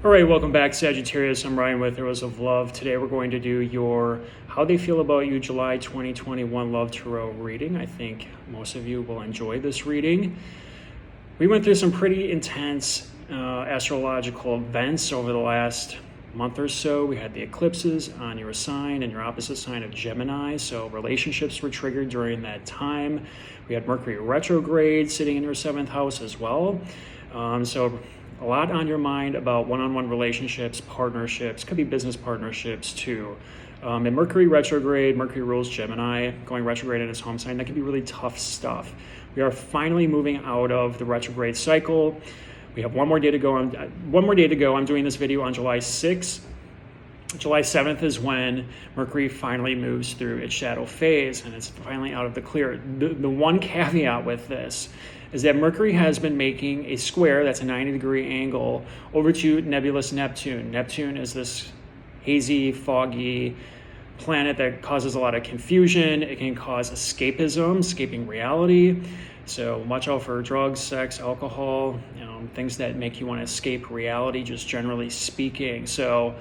All right, welcome back, Sagittarius. I'm Ryan with Arrows of Love. Today we're going to do your How They Feel About You July 2021 Love Tarot reading. I think most of you will enjoy this reading. We went through some pretty intense astrological events over the last month or so. We had the eclipses on your sign and your opposite sign of Gemini, so relationships were triggered during that time. We had Mercury retrograde sitting in your 7th house as well. So a lot on your mind about one-on-one relationships, partnerships, could be business partnerships too. And Mercury retrograde, Mercury rules Gemini, going retrograde in his home sign, that can be really tough stuff. We are finally moving out of the retrograde cycle. We have one more day to go. I'm doing this video on July 6th. July 7th is when Mercury finally moves through its shadow phase and it's finally out of the clear. The one caveat with this is that Mercury has been making a square, that's a 90-degree angle, over to nebulous Neptune. Neptune is this hazy, foggy planet that causes a lot of confusion. It can cause escapism, escaping reality. So watch out for drugs, sex, alcohol, things that make you want to escape reality, just generally speaking. So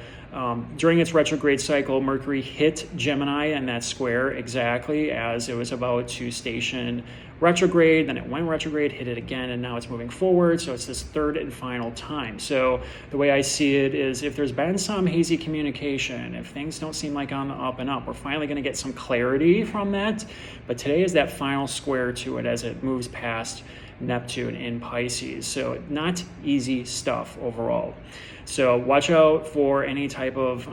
during its retrograde cycle, Mercury hit Gemini and that square exactly as it was about to station retrograde. Then it went retrograde, hit it again, and now it's moving forward. So it's this third and final time. So the way I see it is if there's been some hazy communication, if things don't seem like on the up and up, we're finally going to get some clarity from that. But today is that final square to it as it moves past Neptune in Pisces. So not easy stuff overall. So watch out for any type of,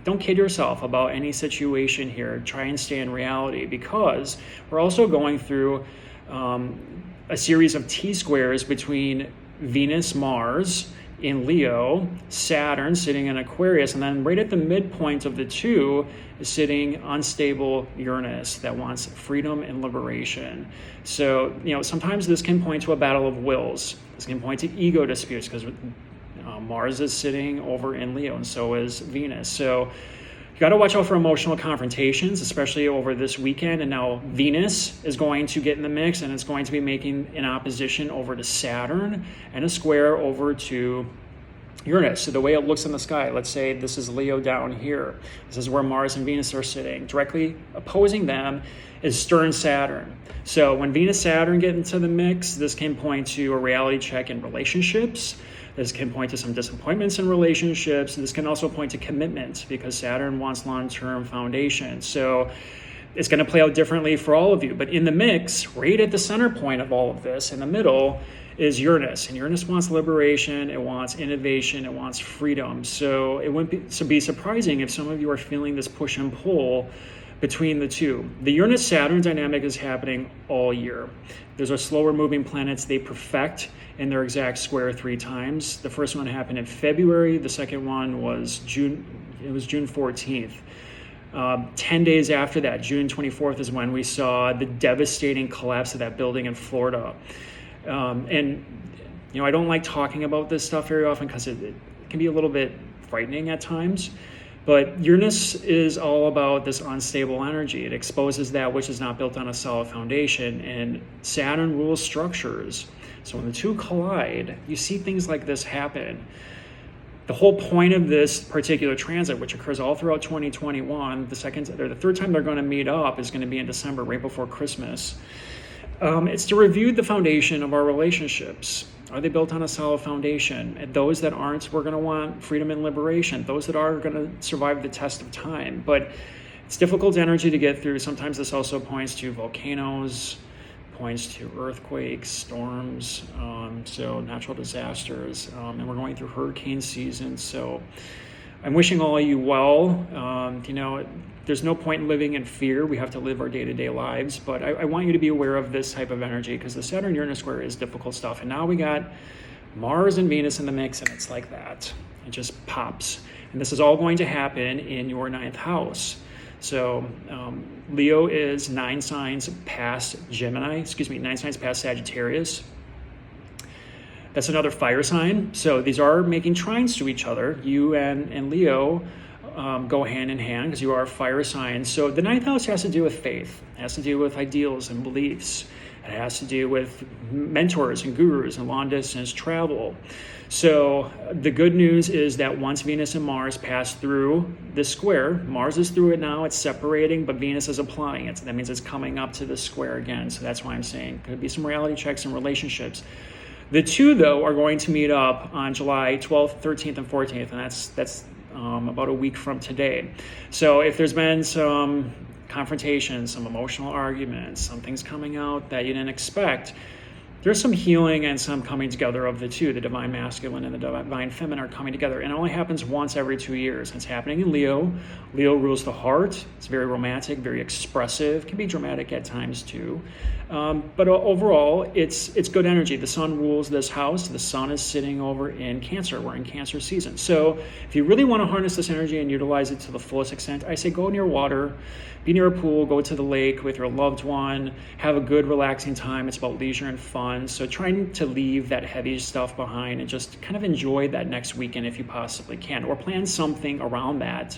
don't kid yourself about any situation here. Try and stay in reality, because we're also going through a series of T-squares between Venus, Mars in Leo, Saturn sitting in Aquarius, and then right at the midpoint of the two is sitting unstable Uranus that wants freedom and liberation. So, sometimes this can point to a battle of wills. This can point to ego disputes because Mars is sitting over in Leo and so is Venus. So you got to watch out for emotional confrontations, especially over this weekend. And now Venus is going to get in the mix, and it's going to be making an opposition over to Saturn and a square over to Uranus. So the way it looks in the sky, let's say this is Leo down here. This is where Mars and Venus are sitting. Directly opposing them is stern Saturn. So when Venus Saturn get into the mix, this can point to a reality check in relationships. This can point to some disappointments in relationships. This can also point to commitment, because Saturn wants long-term foundation. So it's going to play out differently for all of you. But in the mix, right at the center point of all of this, in the middle, is Uranus. And Uranus wants liberation, it wants innovation, it wants freedom. So it wouldn't be surprising if some of you are feeling this push and pull between the two. The Uranus-Saturn dynamic is happening all year. Those are slower moving planets. They perfect in their exact square 3 times. The first one happened in February. The second one was June 14th. 10 days after that, June 24th, is when we saw the devastating collapse of that building in Florida. And I don't like talking about this stuff very often because it can be a little bit frightening at times. But Uranus is all about this unstable energy. It exposes that which is not built on a solid foundation, and Saturn rules structures. So when the two collide, you see things like this happen. The whole point of this particular transit, which occurs all throughout 2021, the third time they're going to meet up is going to be in December, right before Christmas. It's to review the foundation of our relationships. Are they built on a solid foundation? And those that aren't, we're going to want freedom and liberation. Those that are going to survive the test of time. But it's difficult energy to get through. Sometimes this also points to volcanoes, points to earthquakes, storms, so natural disasters. And we're going through hurricane season. So I'm wishing all of you well. There's no point in living in fear. We have to live our day-to-day lives. But I want you to be aware of this type of energy, because the Saturn-Uranus square is difficult stuff. And now we got Mars and Venus in the mix, and it's like that. It just pops. And this is all going to happen in your 9th house. So Leo is 9 signs past Sagittarius. That's another fire sign. So these are making trines to each other. You and Leo go hand in hand because you are fire signs. So the 9th house has to do with faith. It has to do with ideals and beliefs. It It has to do with mentors and gurus and long distance travel. So the good news is that once Venus and Mars pass through this square, Mars is through it now, it's separating, but Venus is applying it. So that means it's coming up to the square again. So that's why I'm saying could be some reality checks and relationships. The two, though, are going to meet up on July 12th, 13th, and 14th, and that's about a week from today. So if there's been some confrontations, some emotional arguments, some things coming out that you didn't expect, there's some healing and some coming together of the two. The divine masculine and the divine feminine are coming together. And it only happens once every 2 years. It's happening in Leo. Leo rules the heart. It's very romantic, very expressive, can be dramatic at times too. But overall, it's good energy. The sun rules this house. The sun is sitting over in Cancer. We're in Cancer season. So if you really want to harness this energy and utilize it to the fullest extent, I say go near water, be near a pool, go to the lake with your loved one, have a good relaxing time. It's about leisure and fun. So trying to leave that heavy stuff behind and just kind of enjoy that next weekend if you possibly can, or plan something around that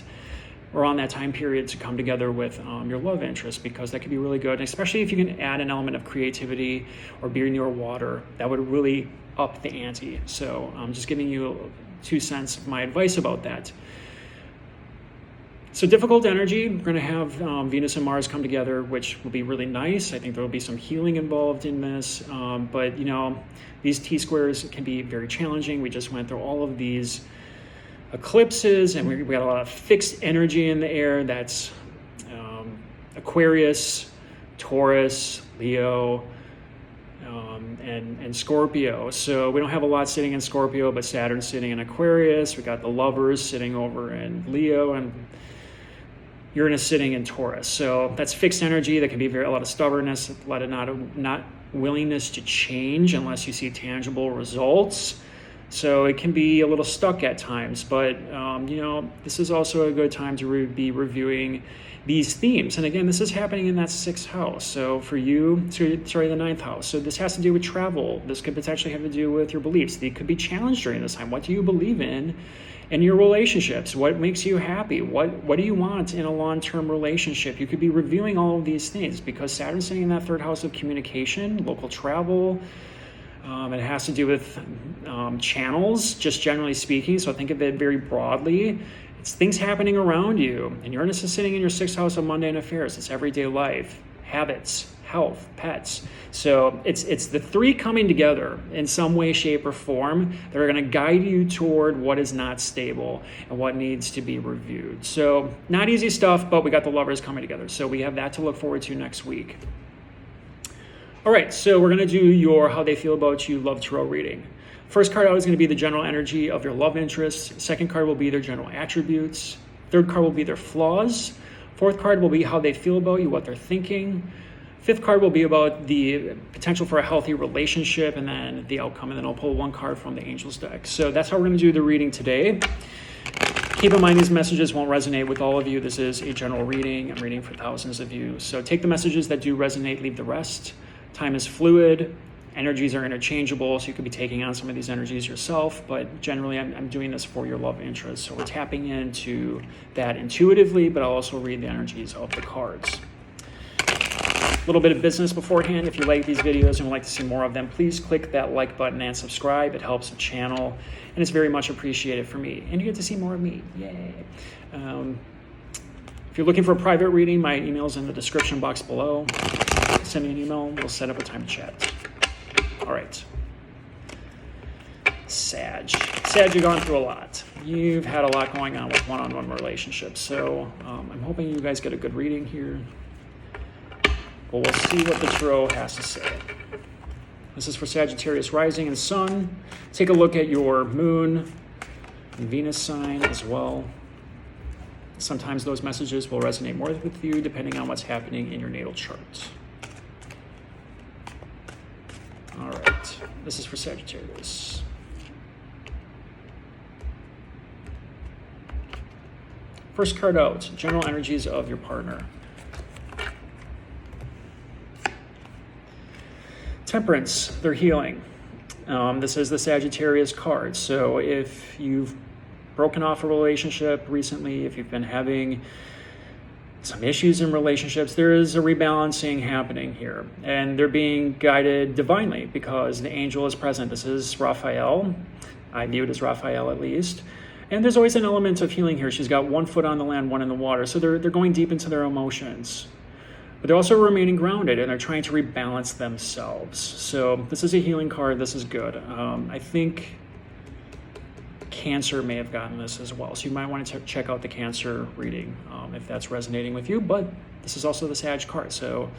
time period to come together with your love interest, because that could be really good. And especially if you can add an element of creativity or being near water, that would really up the ante. So I'm just giving you 2 cents of my advice about that. So difficult energy, we're going to have Venus and Mars come together, which will be really nice. I think there will be some healing involved in this. But, you know, these T-squares can be very challenging. We just went through all of these eclipses, and we got a lot of fixed energy in the air. That's Aquarius, Taurus, Leo, and Scorpio. So we don't have a lot sitting in Scorpio, but Saturn's sitting in Aquarius. We got the lovers sitting over in Leo, and Uranus sitting in Taurus. So that's fixed energy. That can be a lot of stubbornness, a lot of not willingness to change unless you see tangible results. So it can be a little stuck at times, but you know, this is also a good time to be reviewing these themes. And again, this is happening in that 6th house. So for you, the 9th house. So this has to do with travel. This could potentially have to do with your beliefs. They could be challenged during this time. What do you believe in your relationships? What makes you happy? What do you want in a long-term relationship? You could be reviewing all of these things because Saturn's sitting in that 3rd house of communication, local travel. It has to do with channels, just generally speaking. So think of it very broadly. It's things happening around you. And Uranus is sitting in your 6th house of mundane affairs. It's everyday life, habits, health, pets. So it's the 3 coming together in some way, shape, or form that are going to guide you toward what is not stable and what needs to be reviewed. So not easy stuff, but we got the lovers coming together. So we have that to look forward to next week. All right, so we're going to do your How They Feel About You Love Tarot reading. First card out is going to be the general energy of your love interests. Second card will be their general attributes. Third card will be their flaws. Fourth card will be how they feel about you, what they're thinking. Fifth card will be about the potential for a healthy relationship, and then the outcome. And then I'll pull 1 card from the Angels deck. So that's how we're going to do the reading today. Keep in mind these messages won't resonate with all of you. This is a general reading. I'm reading for thousands of you. So take the messages that do resonate, leave the rest. Time is fluid. Energies are interchangeable, so you could be taking on some of these energies yourself, but generally I'm doing this for your love interest. So we're tapping into that intuitively, but I'll also read the energies of the cards. A little bit of business beforehand. If you like these videos and would like to see more of them, please click that like button and subscribe. It helps the channel, and it's very much appreciated for me. And you get to see more of me. Yay. If you're looking for a private reading, my email's in the description box below. Send me an email. We'll set up a time to chat. All right. Sag, you've gone through a lot. You've had a lot going on with one-on-one relationships. So I'm hoping you guys get a good reading here. But we'll see what the tarot has to say. This is for Sagittarius rising and sun. Take a look at your moon and Venus sign as well. Sometimes those messages will resonate more with you depending on what's happening in your natal chart. All right, this is for Sagittarius. First card out, general energies of your partner. Temperance, they're healing. This is the Sagittarius card. So if you've broken off a relationship recently, if you've been having some issues in relationships. There is a rebalancing happening here, and they're being guided divinely because the angel is present. This is Raphael. I view it as Raphael at least. And there's always an element of healing here. She's got one foot on the land, one in the water. So they're going deep into their emotions. But they're also remaining grounded, and they're trying to rebalance themselves. So this is a healing card. This is good. I think Cancer may have gotten this as well. So you might want to check out the Cancer reading if that's resonating with you. But this is also the Sag card. So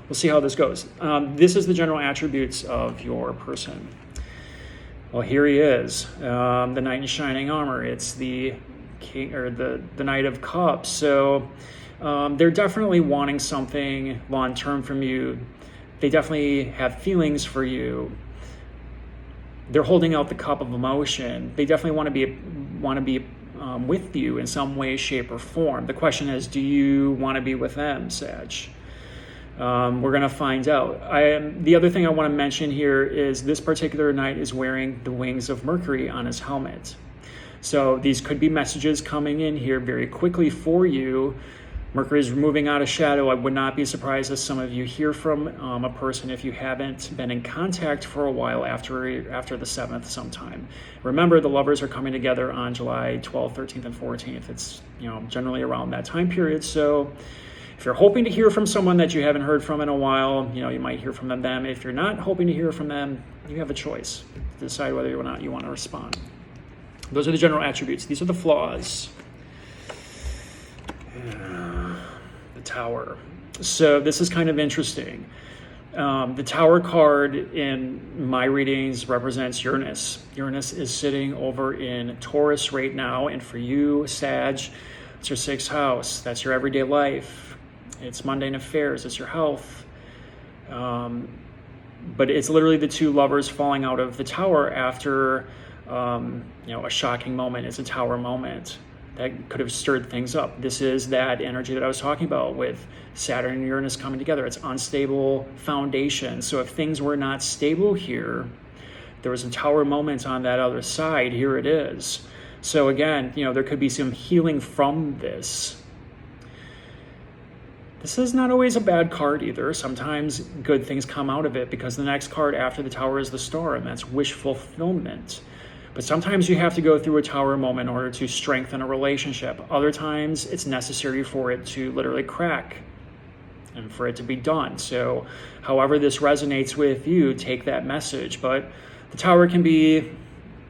we'll see how this goes. This is the general attributes of your person. Well, here he is, the knight in shining armor. It's the king, or the Knight of Cups. So they're definitely wanting something long term from you. They definitely have feelings for you. They're holding out the cup of emotion. They definitely want to be with you in some way, shape, or form. The question is, do you want to be with them, Sag? We're going to find out. The other thing I want to mention here is this particular knight is wearing the wings of Mercury on his helmet. So these could be messages coming in here very quickly for you. Mercury is moving out of shadow. I would not be surprised if some of you hear from a person if you haven't been in contact for a while after the 7th sometime. Remember, the lovers are coming together on July 12th, 13th, and 14th. It's generally around that time period. So if you're hoping to hear from someone that you haven't heard from in a while, you might hear from them. If you're not hoping to hear from them, you have a choice to decide whether or not you want to respond. Those are the general attributes. These are the flaws. The Tower. So this is kind of interesting. The Tower card in my readings represents Uranus. Uranus is sitting over in Taurus right now, and for you, Sag, it's your 6th house. That's your everyday life. It's mundane affairs. It's your health. But it's literally the two lovers falling out of the Tower after a shocking moment. It's a Tower moment that could have stirred things up. This is that energy that I was talking about with Saturn and Uranus coming together. It's unstable foundation. So if things were not stable here, there was a Tower moment on that other side. Here it is. So again, there could be some healing from this. This is not always a bad card either. Sometimes good things come out of it because the next card after the Tower is the Star, and that's wish fulfillment. But sometimes you have to go through a Tower moment in order to strengthen a relationship. Other times it's necessary for it to literally crack and for it to be done. So however this resonates with you, take that message. But the Tower can be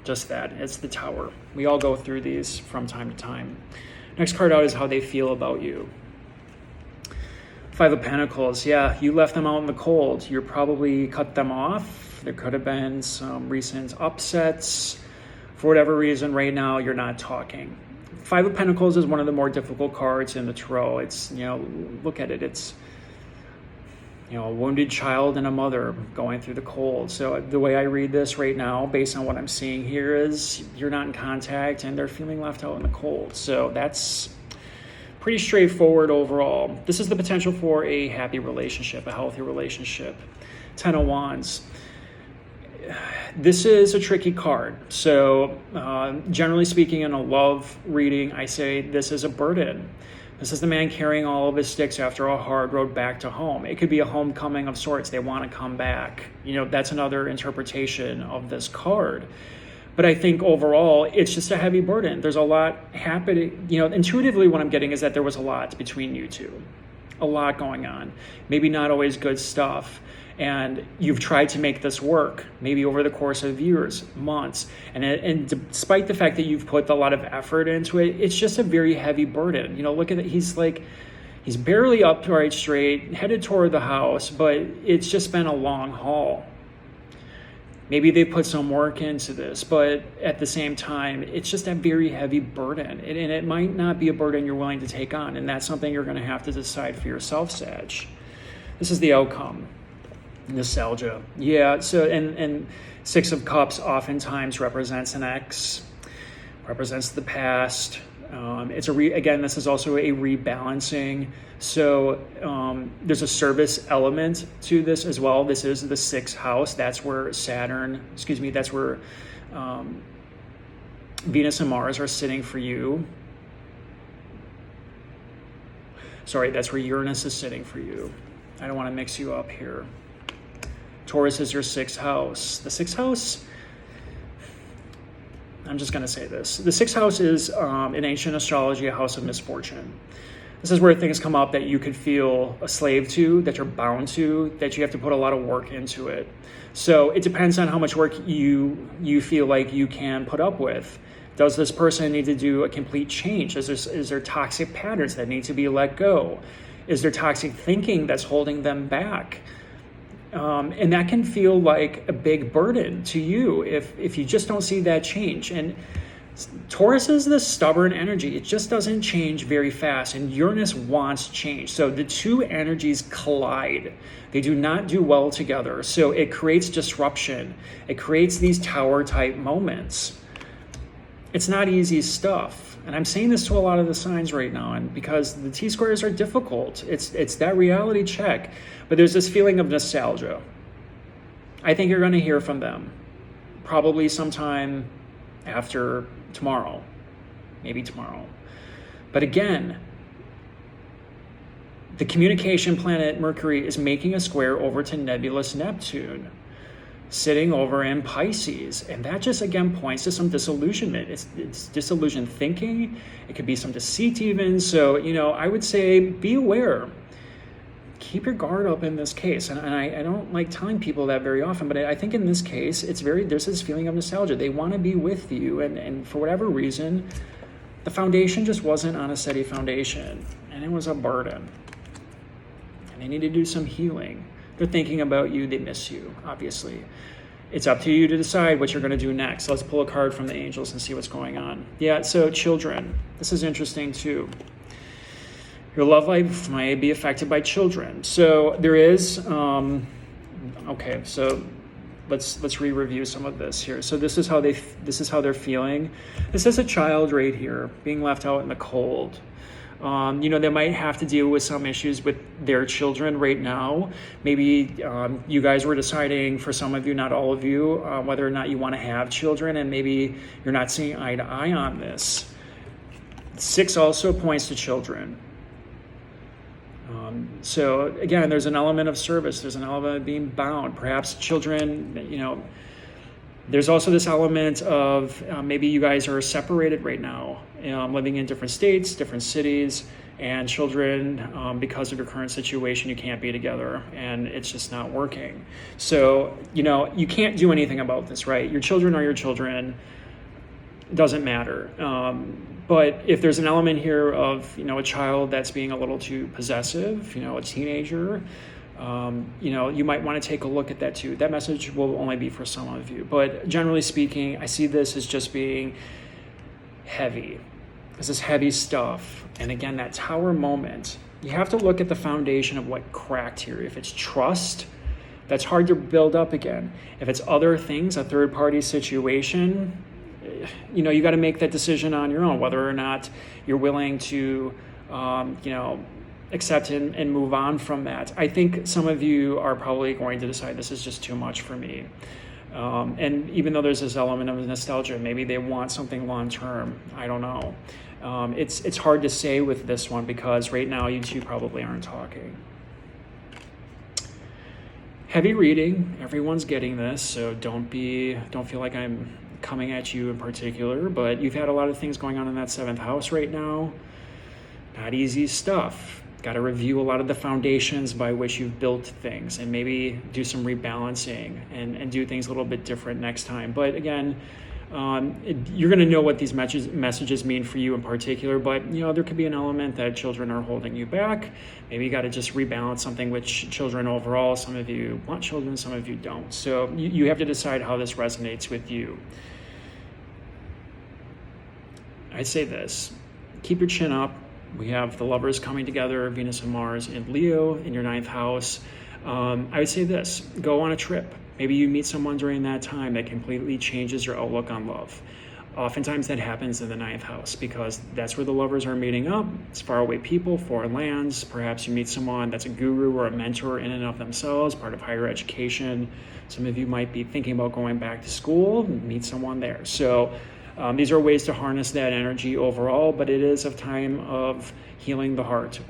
just that. It's the Tower. We all go through these from time to time. Next card out is how they feel about you. 5 of Pentacles. Yeah, you left them out in the cold. You probably cut them off. There could have been some recent upsets. For whatever reason, right now, you're not talking. 5 of Pentacles is one of the more difficult cards in the Tarot. It's, look at it. It's, a wounded child and a mother going through the cold. So the way I read this right now, based on what I'm seeing here, is you're not in contact and they're feeling left out in the cold. So that's pretty straightforward overall. This is the potential for a happy relationship, a healthy relationship. 10 of Wands. This is a tricky card. So generally speaking, in a love reading, I say this is a burden. This is the man carrying all of his sticks after a hard road back to home. It could be a homecoming of sorts. They want to come back. That's another interpretation of this card. But I think overall, it's just a heavy burden. There's a lot happening. Intuitively, what I'm getting is that there was a lot between you two. A lot going on. Maybe not always good stuff. And you've tried to make this work, maybe over the course of years, months. And despite the fact that you've put a lot of effort into it, it's just a very heavy burden. Look at it. He's barely upright straight, headed toward the house, but it's just been a long haul. Maybe they put some work into this, but at the same time, it's just a very heavy burden. And it might not be a burden you're willing to take on. And that's something you're going to have to decide for yourself, Sag. This is the outcome. Nostalgia. Yeah, so and 6 of Cups oftentimes represents an ex, represents the past. Again, this is also a rebalancing. So there's a service element to this as well. This is the 6th house. That's where that's where Venus and Mars are sitting for you. Sorry, that's where Uranus is sitting for you. I don't want to mix you up here. Taurus is your 6th house. The 6th house, I'm just going to say this. The 6th house is, in ancient astrology, a house of misfortune. This is where things come up that you could feel a slave to, that you're bound to, that you have to put a lot of work into it. So it depends on how much work you feel like you can put up with. Does this person need to do a complete change? Is there toxic patterns that need to be let go? Is there toxic thinking that's holding them back? And that can feel like a big burden to you if you just don't see that change. And Taurus is this stubborn energy. It just doesn't change very fast, and Uranus wants change. So the two energies collide. They do not do well together. So it creates disruption. It creates these tower-type moments. It's not easy stuff. And I'm saying this to a lot of the signs right now, and because the T-squares are difficult. It's that reality check. But there's this feeling of nostalgia. I think you're going to hear from them probably sometime after tomorrow, maybe tomorrow. But again, the communication planet Mercury is making a square over to nebulous Neptune, sitting over in Pisces. And that just, again, points to some disillusionment. It's disillusioned thinking. It could be some deceit even. So, I would say be aware. Keep your guard up in this case. And I don't like telling people that very often, but I think in this case, there's this feeling of nostalgia. They want to be with you. And for whatever reason, the foundation just wasn't on a steady foundation. And it was a burden. And they need to do some healing. They're thinking about you. They miss you, obviously. It's up to you to decide what you're going to do next. Let's pull a card from the angels and see what's going on. Yeah, so children. This is interesting too. Your love life might be affected by children. So there is, okay, so let's re-review some of this here. So this is how they're feeling. This is a child right here being left out in the cold. They might have to deal with some issues with their children right now. Maybe you guys were deciding, for some of you, not all of you, whether or not you want to have children, and maybe you're not seeing eye to eye on this. 6 also points to children. So again, there's an element of service. There's an element of being bound. Perhaps children, there's also this element of maybe you guys are separated right now, living in different states, different cities, and children, because of your current situation, you can't be together, and it's just not working. So, you can't do anything about this, right? Your children are your children. It doesn't matter. But if there's an element here of, a child that's being a little too possessive, a teenager, you might want to take a look at that too. That message will only be for some of you. But generally speaking, I see this as just being heavy. This is heavy stuff. And again, that tower moment, you have to look at the foundation of what cracked here. If it's trust, that's hard to build up again. If it's other things, a third-party situation, you got to make that decision on your own, whether or not you're willing to, accept and move on from that. I think some of you are probably going to decide this is just too much for me. And even though there's this element of nostalgia, maybe they want something long-term. I don't know. It's hard to say with this one because right now you two probably aren't talking. Heavy reading. Everyone's getting this, so don't feel like I'm coming at you in particular, but you've had a lot of things going on in that 7th house right now. Not easy stuff. Got to review a lot of the foundations by which you've built things and maybe do some rebalancing and do things a little bit different next time. But again, you're going to know what these messages mean for you in particular, but there could be an element that children are holding you back. Maybe you got to just rebalance something with children overall. Some of you want children, some of you don't. So you have to decide how this resonates with you. I'd say this, keep your chin up. We have the lovers coming together, Venus and Mars in Leo in your 9th house. I would say this, go on a trip. Maybe you meet someone during that time that completely changes your outlook on love. Oftentimes that happens in the 9th house because that's where the lovers are meeting up. It's faraway people, foreign lands. Perhaps you meet someone that's a guru or a mentor in and of themselves, part of higher education. Some of you might be thinking about going back to school and meet someone there. So These are ways to harness that energy overall, but it is a time of healing the heart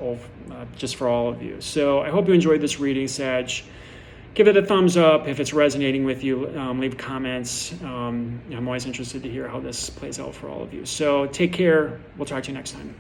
just for all of you. So I hope you enjoyed this reading, Sag. Give it a thumbs up if it's resonating with you. Leave comments. I'm always interested to hear how this plays out for all of you. So take care. We'll talk to you next time.